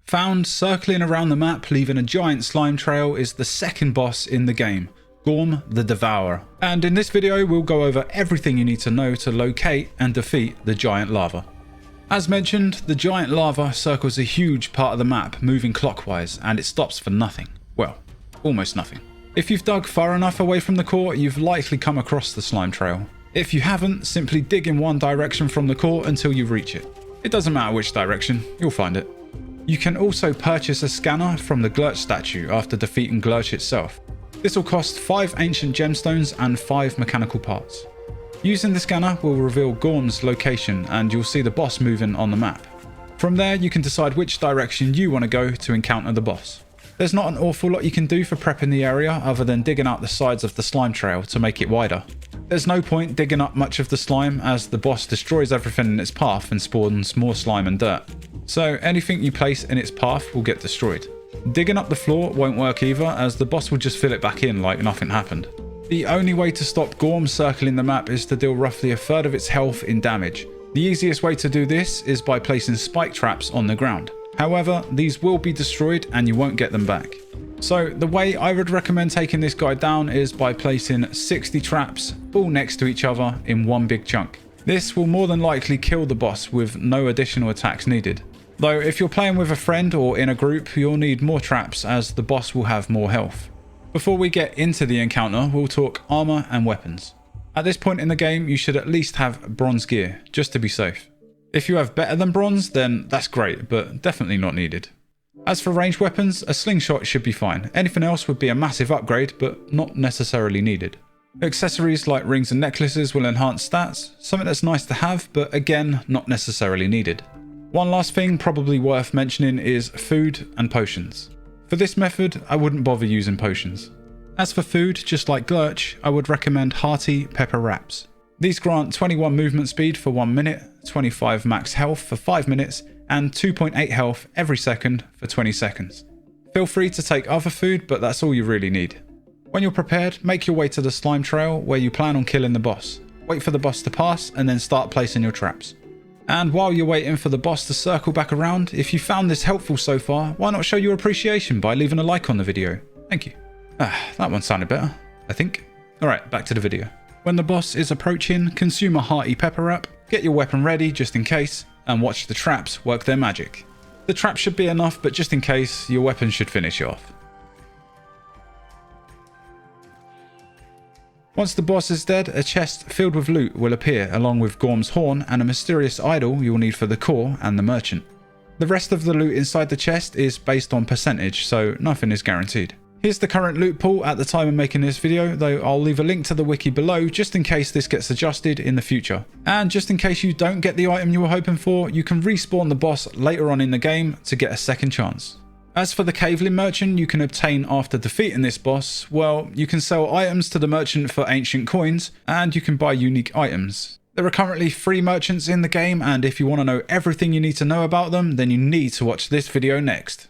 Found circling around the map leaving a giant slime trail is the second boss in the game, Ghorm the Devourer. And in this video we'll go over everything you need to know to locate and defeat the Giant Larva. As mentioned, the Giant Larva circles a huge part of the map moving clockwise, and it stops for nothing. Well, almost nothing. If you've dug far enough away from the core, you've likely come across the slime trail. If you haven't, simply dig in one direction from the core until you reach it. It doesn't matter which direction, you'll find it. You can also purchase a scanner from the Glurch statue after defeating Glurch itself. This will cost 5 ancient gemstones and 5 mechanical parts. Using the scanner will reveal Ghorm's location and you'll see the boss moving on the map. From there you can decide which direction you want to go to encounter the boss. There's not an awful lot you can do for prepping the area other than digging out the sides of the slime trail to make it wider. There's no point digging up much of the slime as the boss destroys everything in its path and spawns more slime and dirt. So anything you place in its path will get destroyed. Digging up the floor won't work either as the boss will just fill it back in like nothing happened. The only way to stop Ghorm circling the map is to deal roughly a third of its health in damage. The easiest way to do this is by placing spike traps on the ground. However, these will be destroyed and you won't get them back. So the way I would recommend taking this guy down is by placing 60 traps all next to each other in one big chunk. This will more than likely kill the boss with no additional attacks needed. Though if you're playing with a friend or in a group, you'll need more traps as the boss will have more health. Before we get into the encounter, we'll talk armor and weapons. At this point in the game, you should at least have bronze gear, just to be safe. If you have better than bronze, then that's great, but definitely not needed. As for ranged weapons, a slingshot should be fine. Anything else would be a massive upgrade, but not necessarily needed. Accessories like rings and necklaces will enhance stats, something that's nice to have, but again, not necessarily needed. One last thing probably worth mentioning is food and potions. For this method, I wouldn't bother using potions. As for food, just like Glurch, I would recommend hearty pepper wraps. These grant 21 movement speed for 1 minute, 25 max health for 5 minutes, and 2.8 health every second for 20 seconds. Feel free to take other food, but that's all you really need. When you're prepared, make your way to the slime trail where you plan on killing the boss. Wait for the boss to pass and then start placing your traps. And while you're waiting for the boss to circle back around, if you found this helpful so far, why not show your appreciation by leaving a like on the video? Thank you. That one sounded better, I think. Alright, back to the video. When the boss is approaching, consume a hearty pepper wrap, get your weapon ready just in case, and watch the traps work their magic. The traps should be enough, but just in case, your weapon should finish you off. Once the boss is dead, a chest filled with loot will appear along with Ghorm's horn and a mysterious idol you'll need for the core and the merchant. The rest of the loot inside the chest is based on percentage, so nothing is guaranteed. Here's the current loot pool at the time of making this video, though I'll leave a link to the wiki below just in case this gets adjusted in the future. And just in case you don't get the item you were hoping for, you can respawn the boss later on in the game to get a second chance. As for the caveling merchant you can obtain after defeating this boss, well, you can sell items to the merchant for ancient coins, and you can buy unique items. There are currently 3 merchants in the game, and if you want to know everything you need to know about them, then you need to watch this video next.